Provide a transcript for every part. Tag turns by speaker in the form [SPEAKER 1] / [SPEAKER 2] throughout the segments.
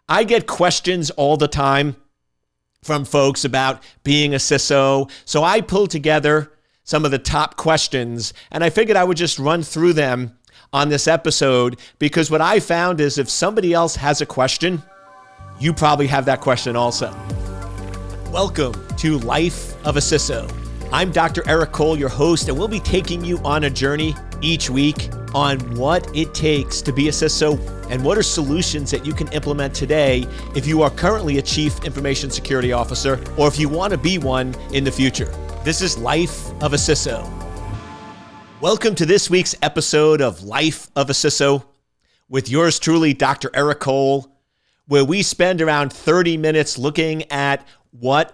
[SPEAKER 1] I get questions all the time from folks about being a CISO. So I pulled together some of the top questions and I figured I would just run through them on this episode, because what I found is if somebody else has a question, you probably have that question also. Welcome to Life of a CISO. I'm Dr. Eric Cole, your host, and we'll be taking you on a journey each week on what it takes to be a CISO and what are solutions that you can implement today if you are currently a Chief Information Security Officer or if you want to be one in the future. This is Life of a CISO. Welcome to this week's episode of Life of a CISO with yours truly, Dr. Eric Cole, where we spend around 30 minutes looking at what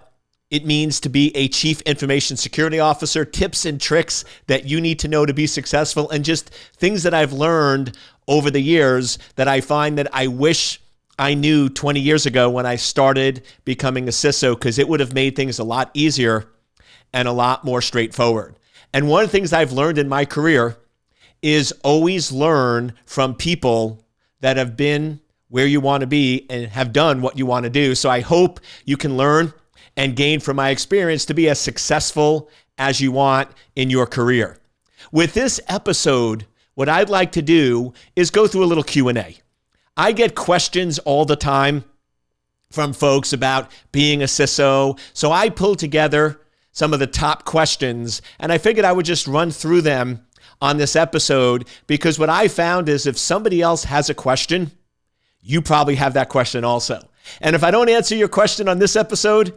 [SPEAKER 1] it means to be a Chief Information Security Officer, tips and tricks that you need to know to be successful, and just things that I've learned over the years that I find that I wish I knew 20 years ago when I started becoming a CISO, because it would have made things a lot easier and a lot more straightforward. And one of the things I've learned in my career is always learn from people that have been where you want to be and have done what you want to do. So I hope you can learn and gain from my experience to be as successful as you want in your career. With this episode, what I'd like to do is go through a little Q&A. I get questions all the time from folks about being a CISO. So I pulled together some of the top questions and I figured I would just run through them on this episode, because what I found is if somebody else has a question, you probably have that question also. And if I don't answer your question on this episode,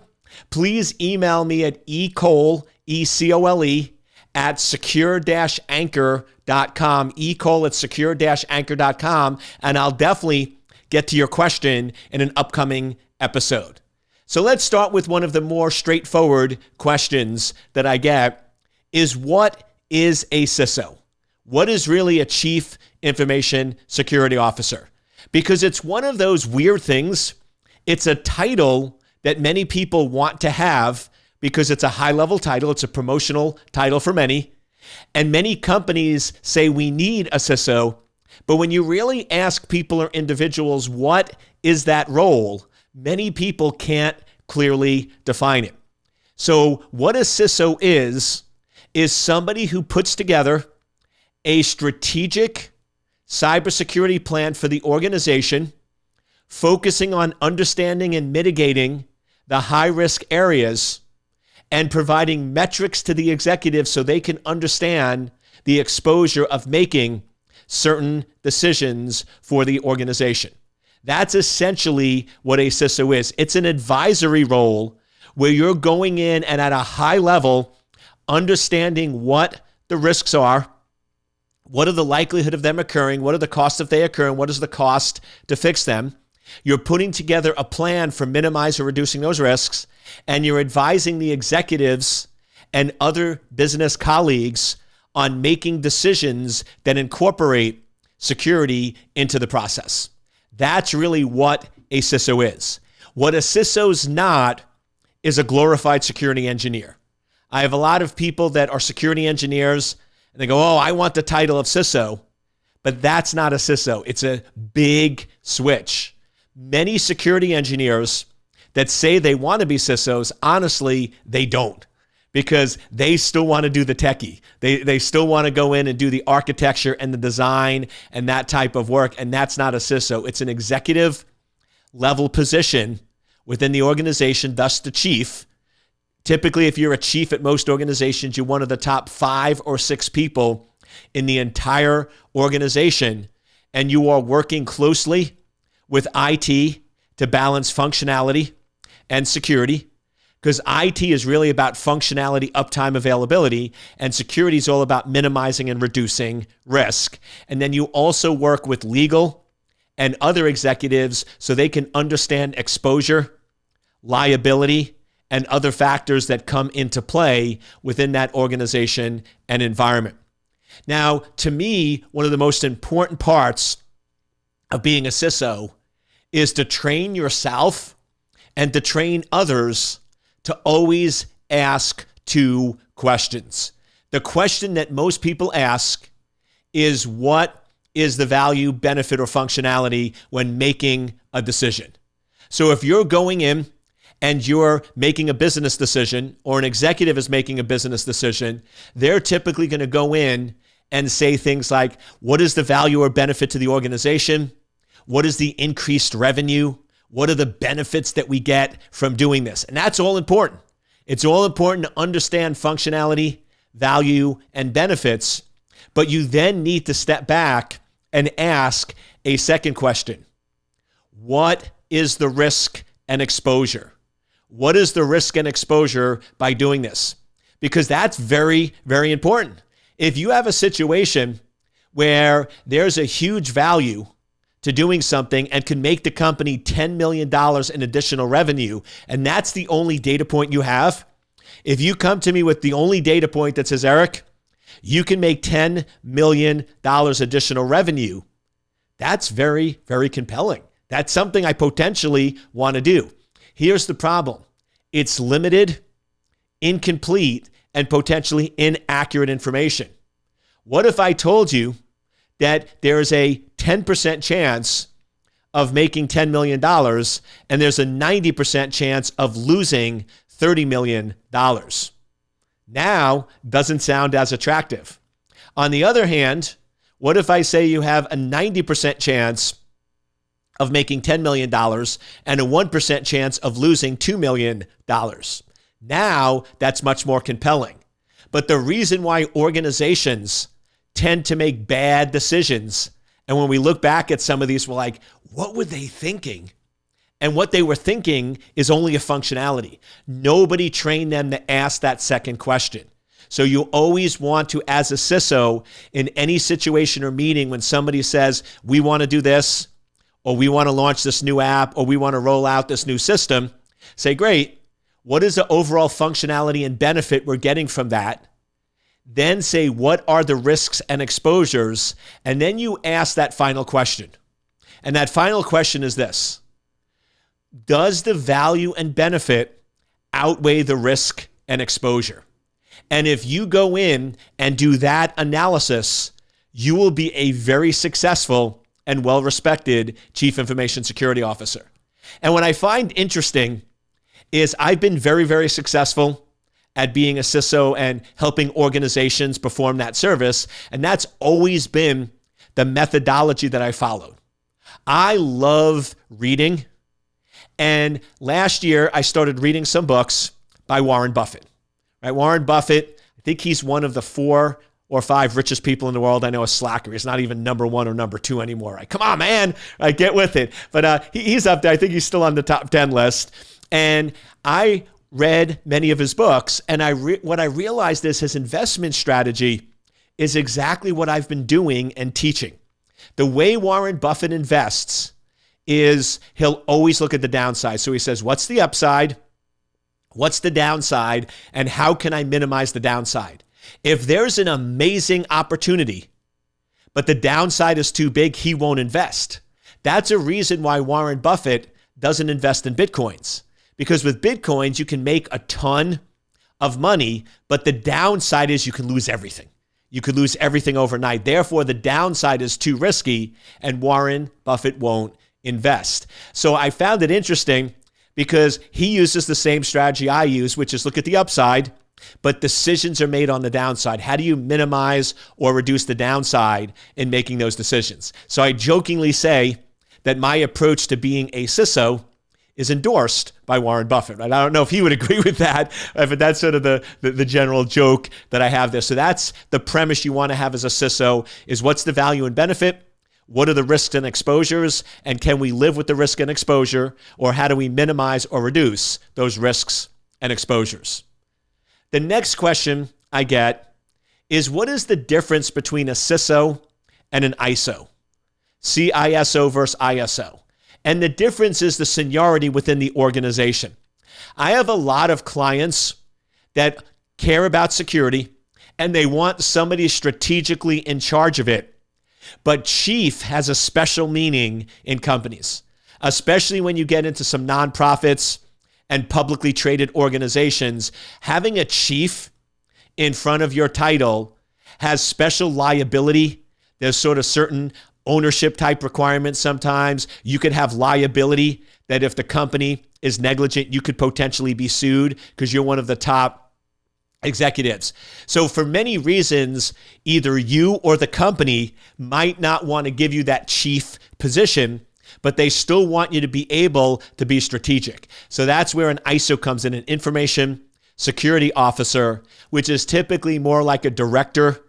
[SPEAKER 1] please email me at ecole, E-C-O-L-E, at secure-anchor.com, ecole at secure-anchor.com, and I'll definitely get to your question in an upcoming episode. So let's start with one of the more straightforward questions that I get is, what is a CISO? What is really a Chief Information Security Officer? Because it's one of those weird things. It's a title that many people want to have because it's a high-level title. It's a promotional title for many. And many companies say we need a CISO. But when you really ask people or individuals, what is that role? Many people can't clearly define it. So what a CISO is somebody who puts together a strategic cybersecurity plan for the organization, focusing on understanding and mitigating the high-risk areas and providing metrics to the executives so they can understand the exposure of making certain decisions for the organization. That's essentially what a CISO is. It's an advisory role where you're going in and at a high level understanding what the risks are, what are the likelihood of them occurring, what are the costs if they occur, and what is the cost to fix them. You're putting together a plan for minimizing or reducing those risks, and you're advising the executives and other business colleagues on making decisions that incorporate security into the process. That's really what a CISO is. What a CISO's not is a glorified security engineer. I have a lot of people that are security engineers, and they go, oh, I want the title of CISO, but that's not a CISO. It's a big switch. Many security engineers that say they want to be CISOs, honestly, they don't, because they still want to do the techie. They still want to go in and do the architecture and the design and that type of work, and that's not a CISO. It's an executive level position within the organization, thus the chief. Typically, if you're a chief at most organizations, you're one of the top 5 or 6 people in the entire organization, and you are working closely with IT to balance functionality and security, because IT is really about functionality, uptime, availability, and security is all about minimizing and reducing risk. And then you also work with legal and other executives so they can understand exposure, liability, and other factors that come into play within that organization and environment. Now, to me, one of the most important parts of being a CISO is to train yourself and to train others to always ask 2 questions. The question that most people ask is, what is the value, benefit, or functionality when making a decision? So if you're going in and you're making a business decision, or an executive is making a business decision, they're typically going to go in and say things like, what is the value or benefit to the organization? What is the increased revenue? What are the benefits that we get from doing this? And that's all important. It's all important to understand functionality, value, and benefits, but you then need to step back and ask a second question. What is the risk and exposure? What is the risk and exposure by doing this? Because that's very, very important. If you have a situation where there's a huge value to doing something and can make the company $10 million in additional revenue, and that's the only data point you have, if you come to me with the only data point that says, Eric, you can make $10 million additional revenue, that's very, very compelling. That's something I potentially want to do. Here's the problem. It's limited, incomplete, and potentially inaccurate information. What if I told you that there's a 10% chance of making $10 million and there's a 90% chance of losing $30 million? Now, doesn't sound as attractive. On the other hand, what if I say you have a 90% chance of making $10 million and a 1% chance of losing $2 million? Now, that's much more compelling. But the reason why organizations tend to make bad decisions, and when we look back at some of these, we're like, what were they thinking? And what they were thinking is only a functionality. Nobody trained them to ask that second question. So you always want to, as a CISO, in any situation or meeting, when somebody says, we want to do this, or we want to launch this new app, or we want to roll out this new system, say, great, what is the overall functionality and benefit we're getting from that? Then say, what are the risks and exposures? And then you ask that final question. And that final question is this: does the value and benefit outweigh the risk and exposure? And if you go in and do that analysis, you will be a very successful and well-respected Chief Information Security Officer. And what I find interesting is I've been very, very successful at being a CISO and helping organizations perform that service. And that's always been the methodology that I followed. I love reading. And last year, I started reading some books by Warren Buffett. Right? Warren Buffett, I think he's one of the 4 or 5 richest people in the world. I know a slacker. He's not even number 1 or number 2 anymore. Right? Come on, man. Right, get with it. But he's up there. I think he's still on the top 10 list. And I read many of his books, and what I realized is his investment strategy is exactly what I've been doing and teaching. The way Warren Buffett invests is he'll always look at the downside. So he says, what's the upside? What's the downside? And how can I minimize the downside? If there's an amazing opportunity, but the downside is too big, he won't invest. That's a reason why Warren Buffett doesn't invest in Bitcoins. Because with Bitcoins, you can make a ton of money, but the downside is you can lose everything. You could lose everything overnight. Therefore, the downside is too risky, and Warren Buffett won't invest. So I found it interesting because he uses the same strategy I use, which is look at the upside, but decisions are made on the downside. How do you minimize or reduce the downside in making those decisions? So I jokingly say that my approach to being a CISO is endorsed by Warren Buffett. Right? I don't know if he would agree with that, but that's sort of the general joke that I have there. So that's the premise you want to have as a CISO, is what's the value and benefit? What are the risks and exposures? And can we live with the risk and exposure? Or how do we minimize or reduce those risks and exposures? The next question I get is, what is the difference between a CISO and an ISO? CISO versus ISO. And the difference is the seniority within the organization. I have a lot of clients that care about security and they want somebody strategically in charge of it. But chief has a special meaning in companies, especially when you get into some nonprofits and publicly traded organizations. Having a chief in front of your title has special liability. There's sort of certain ownership type requirements sometimes. You could have liability that if the company is negligent, you could potentially be sued because you're one of the top executives. So for many reasons, either you or the company might not want to give you that chief position, but they still want you to be able to be strategic. So that's where an ISO comes in, an information security officer, which is typically more like a director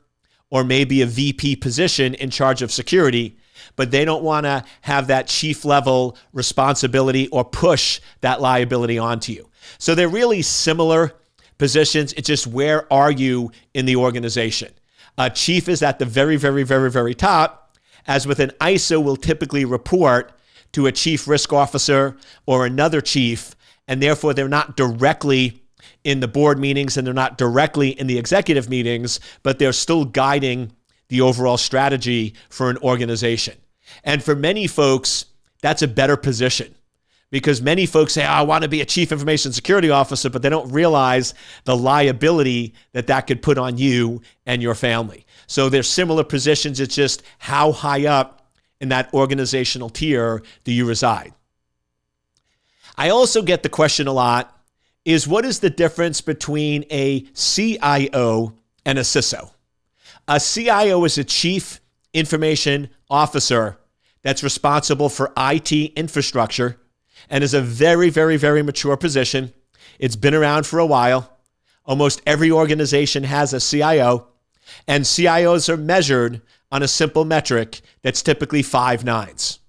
[SPEAKER 1] or maybe a VP position in charge of security, but they don't want to have that chief level responsibility or push that liability onto you. So they're really similar positions. It's just where are you in the organization? A chief is at the very, very, very, very top, as with an ISO will typically report to a chief risk officer or another chief, and therefore they're not directly in the board meetings and they're not directly in the executive meetings, but they're still guiding the overall strategy for an organization. And for many folks, that's a better position because many folks say, I want to be a chief information security officer, but they don't realize the liability that could put on you and your family. So they're similar positions. It's just how high up in that organizational tier do you reside? I also get the question a lot is what is the difference between a CIO and a CISO? A CIO is a chief information officer that's responsible for IT infrastructure and is a very, very, very mature position. It's been around for a while. Almost every organization has a CIO, and CIOs are measured on a simple metric that's typically 5 nines.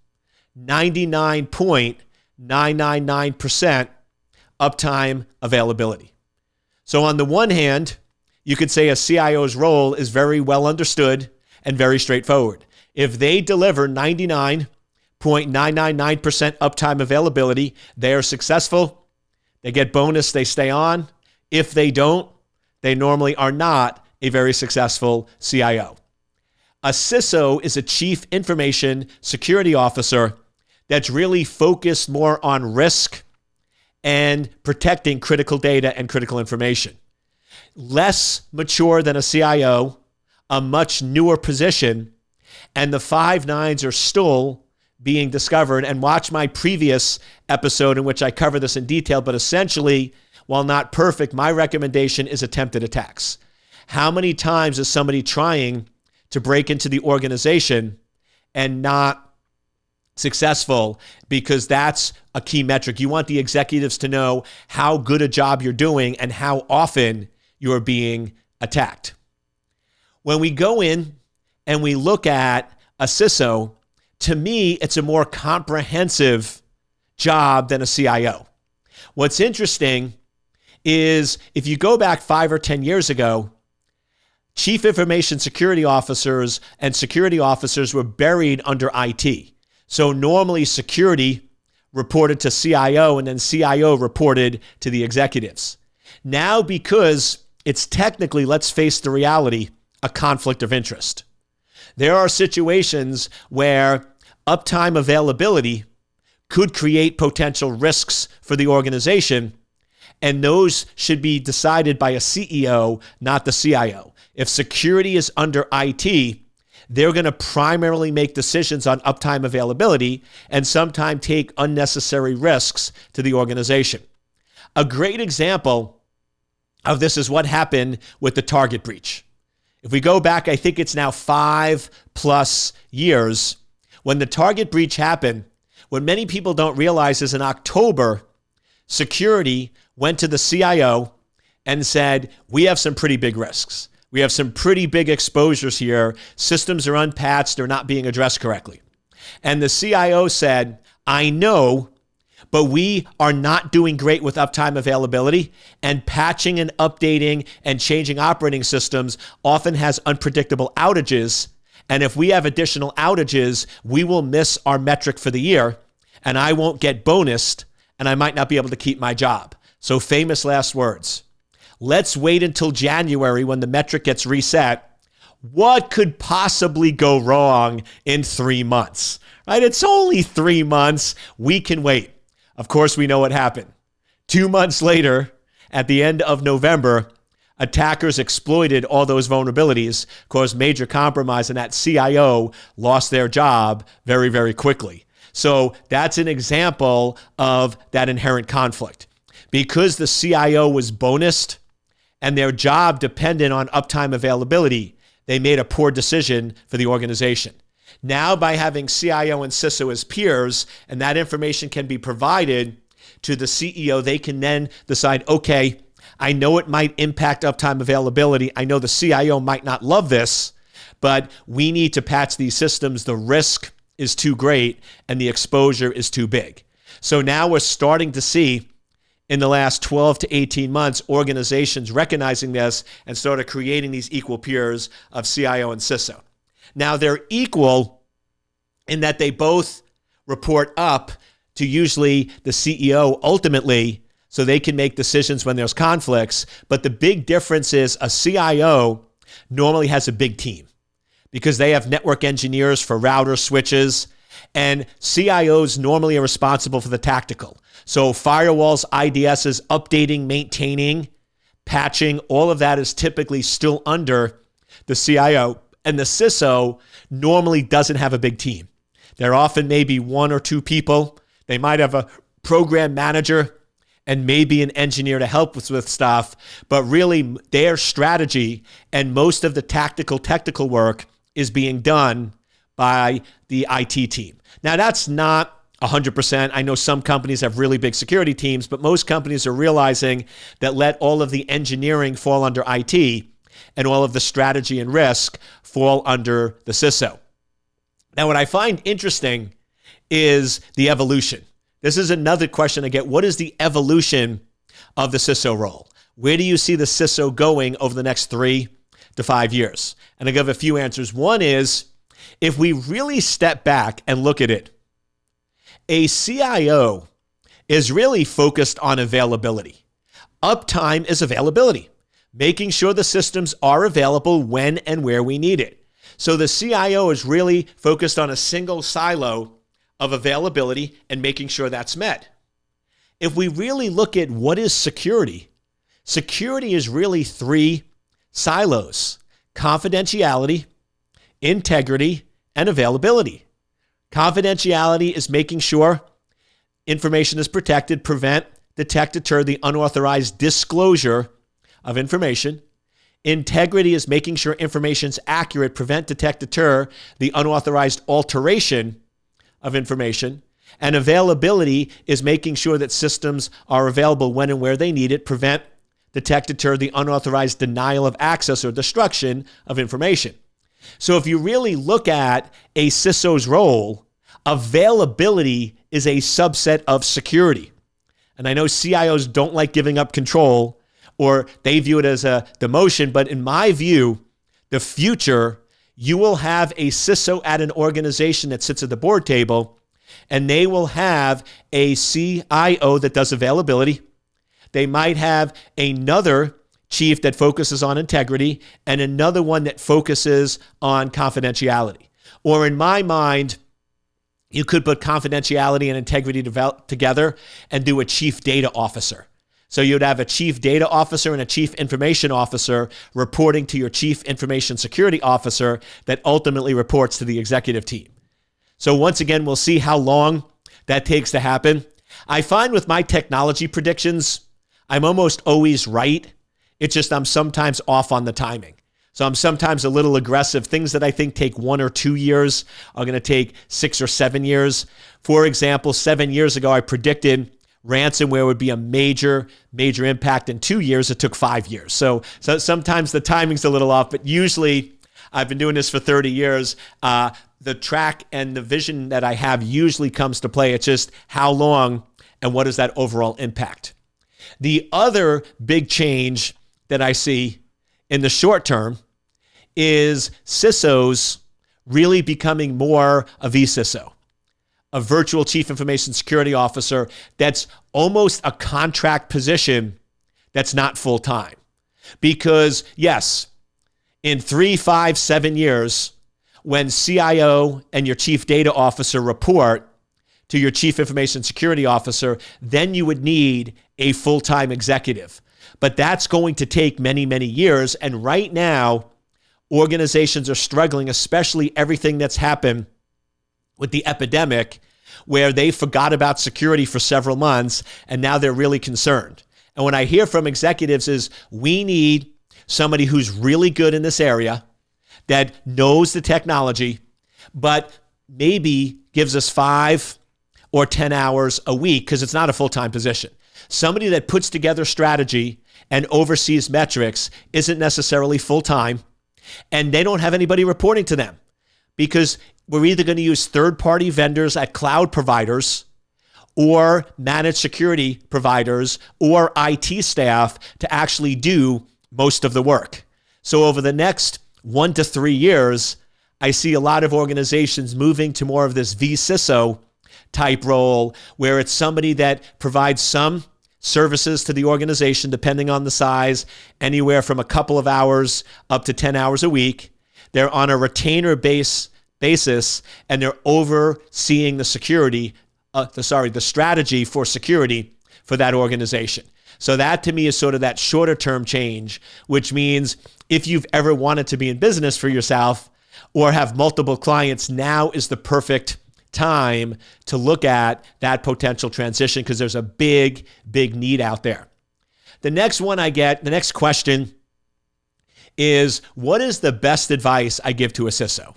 [SPEAKER 1] 99.999% uptime availability. So on the one hand, you could say a CIO's role is very well understood and very straightforward. If they deliver 99.999% uptime availability, they are successful. They get bonus, they stay on. If they don't, they normally are not a very successful CIO. A CISO is a chief information security officer that's really focused more on risk and protecting critical data and critical information. Less mature than a CIO, a much newer position, and the 5 nines are still being discovered. And watch my previous episode in which I cover this in detail, but essentially, while not perfect, my recommendation is attempted attacks. How many times is somebody trying to break into the organization and not successful? Because that's a key metric. You want the executives to know how good a job you're doing and how often you're being attacked. When we go in and we look at a CISO, to me, it's a more comprehensive job than a CIO. What's interesting is if you go back 5 or 10 years ago, chief information security officers and security officers were buried under IT. So normally security reported to CIO and then CIO reported to the executives. Now, because it's technically, let's face the reality, a conflict of interest. There are situations where uptime availability could create potential risks for the organization, and those should be decided by a CEO, not the CIO. If security is under IT, they're going to primarily make decisions on uptime availability and sometimes take unnecessary risks to the organization. A great example of this is what happened with the Target breach. If we go back, I think it's now 5+ years, when the Target breach happened, what many people don't realize is in October, security went to the CIO and said, we have some pretty big risks. We have some pretty big exposures here. Systems are unpatched. They're not being addressed correctly. And the CIO said, I know, but we are not doing great with uptime availability, and patching and updating and changing operating systems often has unpredictable outages. And if we have additional outages, we will miss our metric for the year, and I won't get bonused, and I might not be able to keep my job. So famous last words. Let's wait until January when the metric gets reset. What could possibly go wrong in 3 months? Right? It's only 3 months. We can wait. Of course, we know what happened. 2 months later, at the end of November, attackers exploited all those vulnerabilities, caused major compromise, and that CIO lost their job very, very quickly. So that's an example of that inherent conflict. Because the CIO was bonused and their job depended on uptime availability, they made a poor decision for the organization. Now, by having CIO and CISO as peers, and that information can be provided to the CEO, they can then decide, okay, I know it might impact uptime availability. I know the CIO might not love this, but we need to patch these systems. The risk is too great and the exposure is too big. So now we're starting to see in the last 12 to 18 months, organizations recognizing this and started creating these equal peers of CIO and CISO. Now they're equal in that they both report up to usually the CEO ultimately, so they can make decisions when there's conflicts. But the big difference is a CIO normally has a big team because they have network engineers for router switches, and CIOs normally are responsible for the tactical. So firewalls, IDSs, updating, maintaining, patching, all of that is typically still under the CIO. And the CISO normally doesn't have a big team. There often may be one or two people. They might have a program manager and maybe an engineer to help with stuff, but really their strategy and most of the technical work is being done by the IT team. Now, that's not 100%. I know some companies have really big security teams, but most companies are realizing that let all of the engineering fall under IT and all of the strategy and risk fall under the CISO. Now, what I find interesting is the evolution. This is another question I get. What is the evolution of the CISO role? Where do you see the CISO going over the next 3 to 5 years? And I give a few answers. One is, if we really step back and look at it, a CIO is really focused on availability. Uptime is availability, making sure the systems are available when and where we need it. So the CIO is really focused on a single silo of availability and making sure that's met. If we really look at what is security, security is really 3 silos: confidentiality, integrity, and availability. Confidentiality is making sure information is protected, prevent, detect, deter the unauthorized disclosure of information. Integrity is making sure information is accurate, prevent, detect, deter the unauthorized alteration of information. And availability is making sure that systems are available when and where they need it, prevent, detect, deter the unauthorized denial of access or destruction of information. So if you really look at a CISO's role, availability is a subset of security. And I know CIOs don't like giving up control, or they view it as a demotion, but in my view, the future, you will have a CISO at an organization that sits at the board table, and they will have a CIO that does availability. They might have another chief that focuses on integrity and another one that focuses on confidentiality. Or in my mind, you could put confidentiality and integrity together and do a chief data officer. So you'd have a chief data officer and a chief information officer reporting to your chief information security officer that ultimately reports to the executive team. So once again, we'll see how long that takes to happen. I find with my technology predictions, I'm almost always right. It's just I'm sometimes off on the timing. So I'm sometimes a little aggressive. Things that I think take 1 or 2 years are going to take 6 or 7 years. For example, 7 years ago, I predicted ransomware would be a major impact. In 2 years, it took 5 years. So sometimes the timing's a little off, but usually I've been doing this for 30 years. The track and the vision that I have usually comes to play. It's just how long and what is that overall impact. The other big change that I see in the short term is CISOs really becoming more a V-CISO, a virtual chief information security officer that's almost a contract position that's not full-time. Because yes, in 3, 5, 7 years, when CIO and your chief data officer report to your chief information security officer, then you would need a full-time executive. But that's going to take many, many years. And right now, organizations are struggling, especially everything that's happened with the epidemic, where they forgot about security for several months and now they're really concerned. And what I hear from executives is we need somebody who's really good in this area, that knows the technology, but maybe gives us 5 or 10 hours a week because it's not a full-time position. Somebody that puts together strategy and oversees metrics isn't necessarily full-time, and they don't have anybody reporting to them because we're either going to use third-party vendors at cloud providers or managed security providers or IT staff to actually do most of the work. So over the next 1 to 3 years, I see a lot of organizations moving to more of this V-CISO type role where it's somebody that provides some services to the organization, depending on the size, anywhere from a couple of hours up to 10 hours a week. They're on a retainer basis, and they're overseeing the strategy for security for that organization. So that to me is sort of that shorter term change, which means if you've ever wanted to be in business for yourself or have multiple clients, now is the perfect time to look at that potential transition because there's a big need out there. The next question is, what is the best advice I give to a CISO?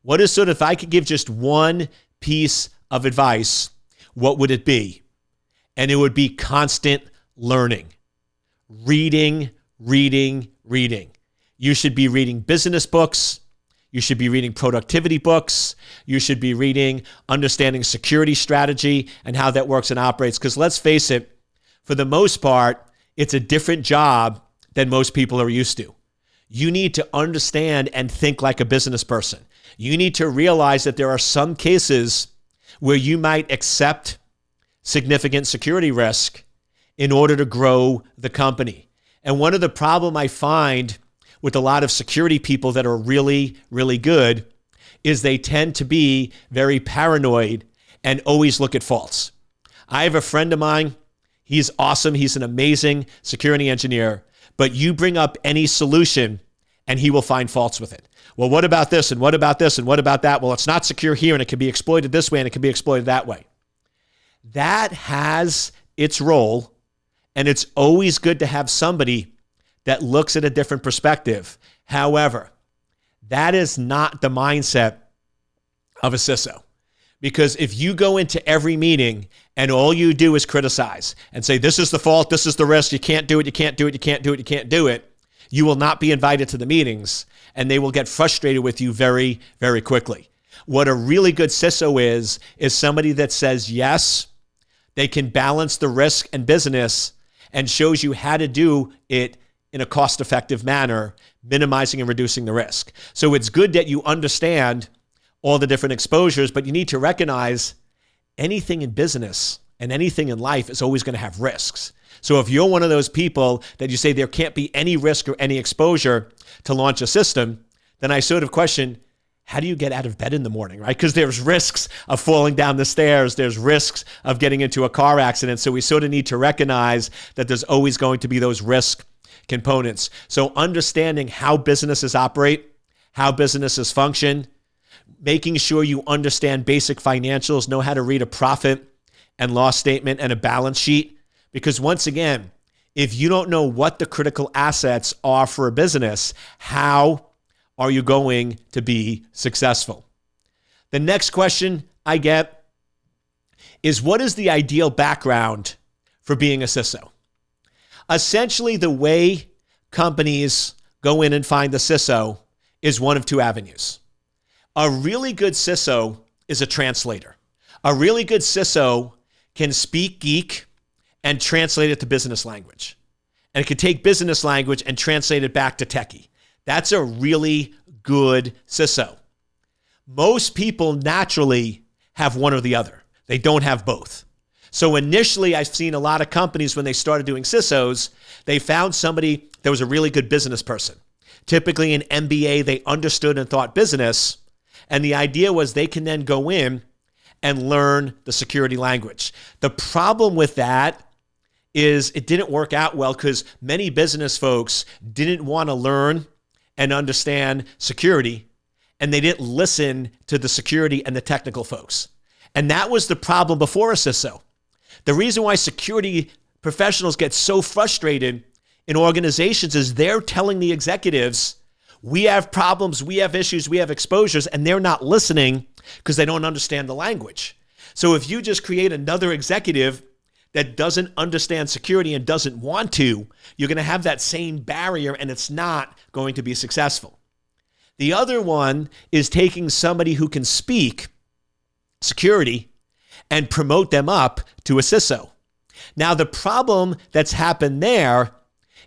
[SPEAKER 1] What is if I could give just one piece of advice, what would it be? And it would be constant learning. Reading. You should be reading business books. You should be reading productivity books. You should be reading understanding security strategy and how that works and operates. Because let's face it, for the most part, it's a different job than most people are used to. You need to understand and think like a business person. You need to realize that there are some cases where you might accept significant security risk in order to grow the company. And one of the problem I find with a lot of security people that are really good is they tend to be very paranoid and always look at faults. I have a friend of mine. He's awesome. He's an amazing security engineer, but you bring up any solution and he will find faults with it. Well, what about this? And what about this? And what about that? Well, it's not secure here and it can be exploited this way and it can be exploited that way. That has its role, and it's always good to have somebody that looks at a different perspective. However, that is not the mindset of a CISO. Because if you go into every meeting and all you do is criticize and say, this is the fault, this is the risk, you can't do it, you can't do it, you can't do it, you can't do it, you will not be invited to the meetings and they will get frustrated with you very quickly. What a really good CISO is somebody that says yes, they can balance the risk and business and shows you how to do it in a cost-effective manner, minimizing and reducing the risk. So it's good that you understand all the different exposures, but you need to recognize anything in business and anything in life is always going to have risks. So if you're one of those people that you say there can't be any risk or any exposure to launch a system, then I sort of question, how do you get out of bed in the morning, right? Because there's risks of falling down the stairs. There's risks of getting into a car accident. So we sort of need to recognize that there's always going to be those risk components. So understanding how businesses operate, how businesses function, making sure you understand basic financials, know how to read a profit and loss statement and a balance sheet. Because once again, if you don't know what the critical assets are for a business, how are you going to be successful? The next question I get is, what is the ideal background for being a CISO? Essentially, the way companies go in and find the CISO is one of two avenues. A really good CISO is a translator. A really good CISO can speak geek and translate it to business language. And it can take business language and translate it back to techie. That's a really good CISO. Most people naturally have one or the other. They don't have both. So initially, I've seen a lot of companies when they started doing CISOs, they found somebody that was a really good business person. Typically an MBA, they understood and thought business. And the idea was they can then go in and learn the security language. The problem with that is it didn't work out well because many business folks didn't want to learn and understand security, and they didn't listen to the security and the technical folks. And that was the problem before a CISO. The reason why security professionals get so frustrated in organizations is they're telling the executives, we have problems, we have issues, we have exposures, and they're not listening because they don't understand the language. So if you just create another executive that doesn't understand security and doesn't want to, you're going to have that same barrier and it's not going to be successful. The other one is taking somebody who can speak security and promote them up to a CISO. Now, the problem that's happened there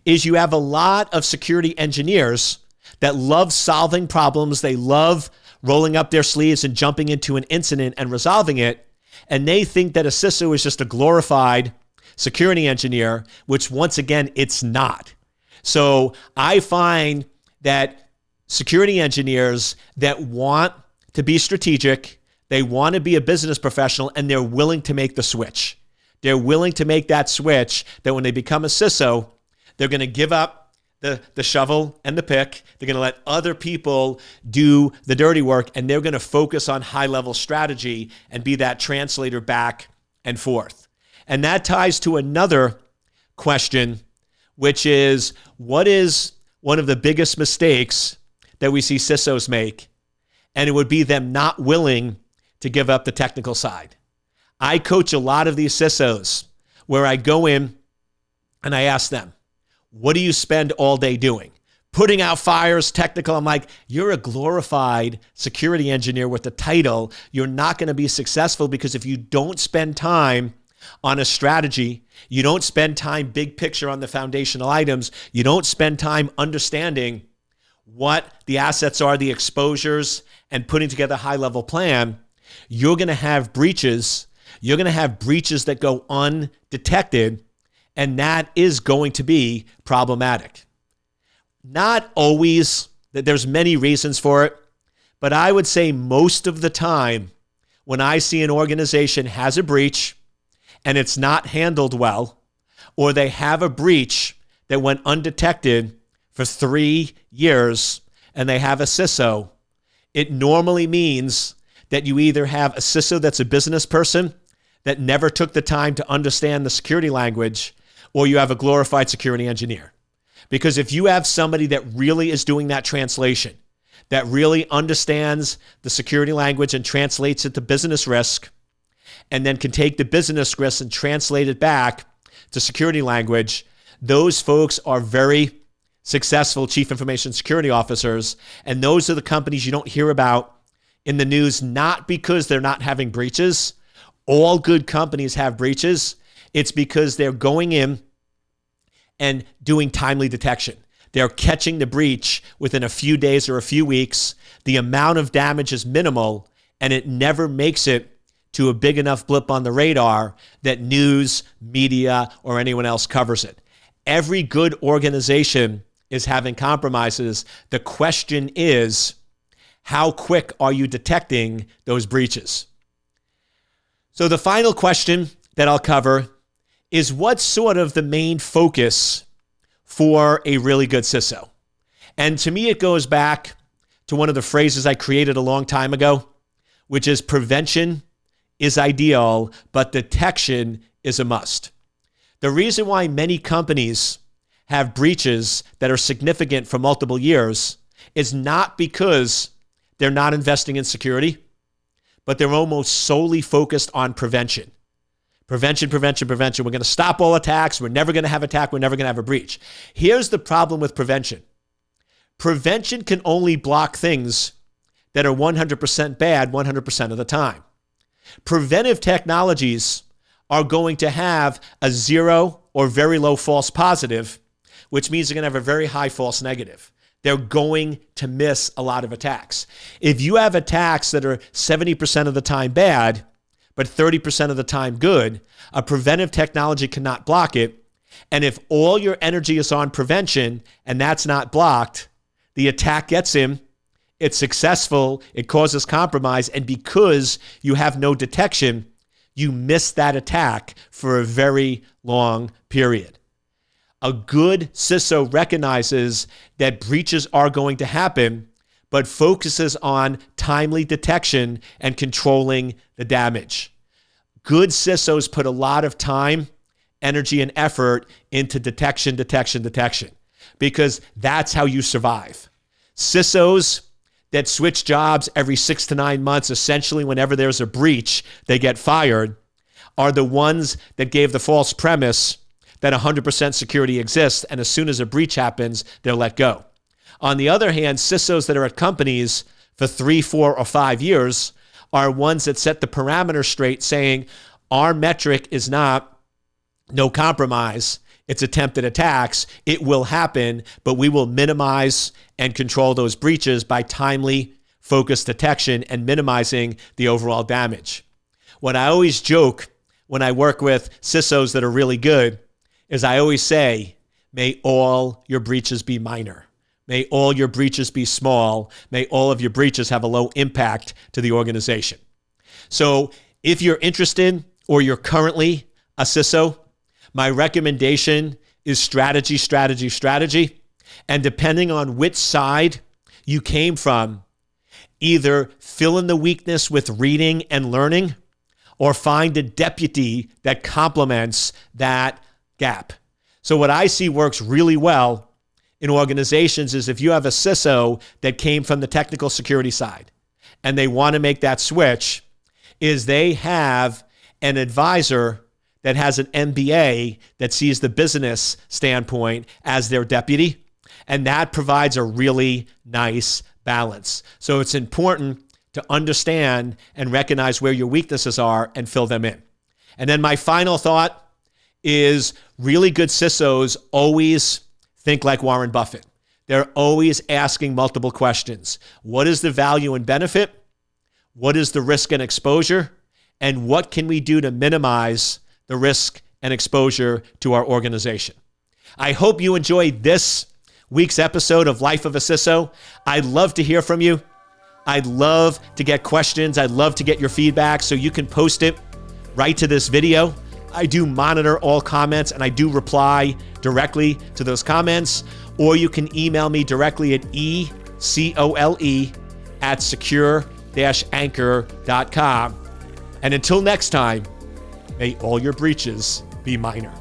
[SPEAKER 1] is you have a lot of security engineers that love solving problems. They love rolling up their sleeves and jumping into an incident and resolving it. And they think that a CISO is just a glorified security engineer, which once again, it's not. So I find that security engineers that want to be strategic, they want to be a business professional, and they're willing to make the switch. They're willing to make that switch that when they become a CISO, they're going to give up the shovel and the pick. They're going to let other people do the dirty work, and they're going to focus on high-level strategy and be that translator back and forth. And that ties to another question, which is, what is one of the biggest mistakes that we see CISOs make? And it would be them not willing to give up the technical side. I coach a lot of these CISOs where I go in and I ask them, what do you spend all day doing? Putting out fires, technical. I'm like, you're a glorified security engineer with the title. You're not going to be successful because if you don't spend time on a strategy, you don't spend time big picture on the foundational items, you don't spend time understanding what the assets are, the exposures, and putting together a high-level plan, you're going to have breaches. You're going to have breaches that go undetected, and that is going to be problematic. Not always, that there's many reasons for it, but I would say most of the time when I see an organization has a breach and it's not handled well, or they have a breach that went undetected for 3 years and they have a CISO, it normally means that you either have a CISO that's a business person that never took the time to understand the security language, or you have a glorified security engineer. Because if you have somebody that really is doing that translation, that really understands the security language and translates it to business risk, and then can take the business risk and translate it back to security language, those folks are very successful chief information security officers. And those are the companies you don't hear about in the news, not because they're not having breaches. All good companies have breaches. It's because they're going in and doing timely detection. They're catching the breach within a few days or a few weeks. The amount of damage is minimal, and it never makes it to a big enough blip on the radar that news, media, or anyone else covers it. Every good organization is having compromises. The question is, how quick are you detecting those breaches? So the final question that I'll cover is, what's sort of the main focus for a really good CISO? And to me, it goes back to one of the phrases I created a long time ago, which is prevention is ideal, but detection is a must. The reason why many companies have breaches that are significant for multiple years is not because they're not investing in security, but they're almost solely focused on prevention. Prevention, prevention, prevention. We're going to stop all attacks. We're never going to have attack. We're never going to have a breach. Here's the problem with prevention. Prevention can only block things that are 100% bad 100% of the time. Preventive technologies are going to have a zero or very low false positive, which means they're going to have a very high false negative. They're going to miss a lot of attacks. If you have attacks that are 70% of the time bad, but 30% of the time good, a preventive technology cannot block it. And if all your energy is on prevention and that's not blocked, the attack gets in, it's successful, it causes compromise, and because you have no detection, you miss that attack for a very long period. A good CISO recognizes that breaches are going to happen, but focuses on timely detection and controlling the damage. Good CISOs put a lot of time, energy, and effort into detection, because that's how you survive. CISOs that switch jobs every 6 to 9 months, essentially whenever there's a breach, they get fired, are the ones that gave the false premise that 100% security exists, and as soon as a breach happens, they're let go. On the other hand, CISOs that are at companies for 3, 4, or 5 years are ones that set the parameters straight, saying our metric is not no compromise, it's attempted attacks. It will happen, but we will minimize and control those breaches by timely, focused detection and minimizing the overall damage. What I always joke when I work with CISOs that are really good is I always say, may all your breaches be minor. May all your breaches be small. May all of your breaches have a low impact to the organization. So if you're interested or you're currently a CISO, my recommendation is strategy. And depending on which side you came from, either fill in the weakness with reading and learning or find a deputy that complements that gap. So what I see works really well in organizations is if you have a CISO that came from the technical security side and they want to make that switch, is they have an advisor that has an MBA that sees the business standpoint as their deputy, and that provides a really nice balance. So it's important to understand and recognize where your weaknesses are and fill them in. And then my final thought is really good CISOs always think like Warren Buffett. They're always asking multiple questions. What is the value and benefit? What is the risk and exposure? And what can we do to minimize the risk and exposure to our organization? I hope you enjoyed this week's episode of Life of a CISO. I'd love to hear from you. I'd love to get questions. I'd love to get your feedback, so you can post it right to this video. I do monitor all comments and I do reply directly to those comments, or you can email me directly at ecole@secure-anchor.com. And until next time, may all your breaches be minor.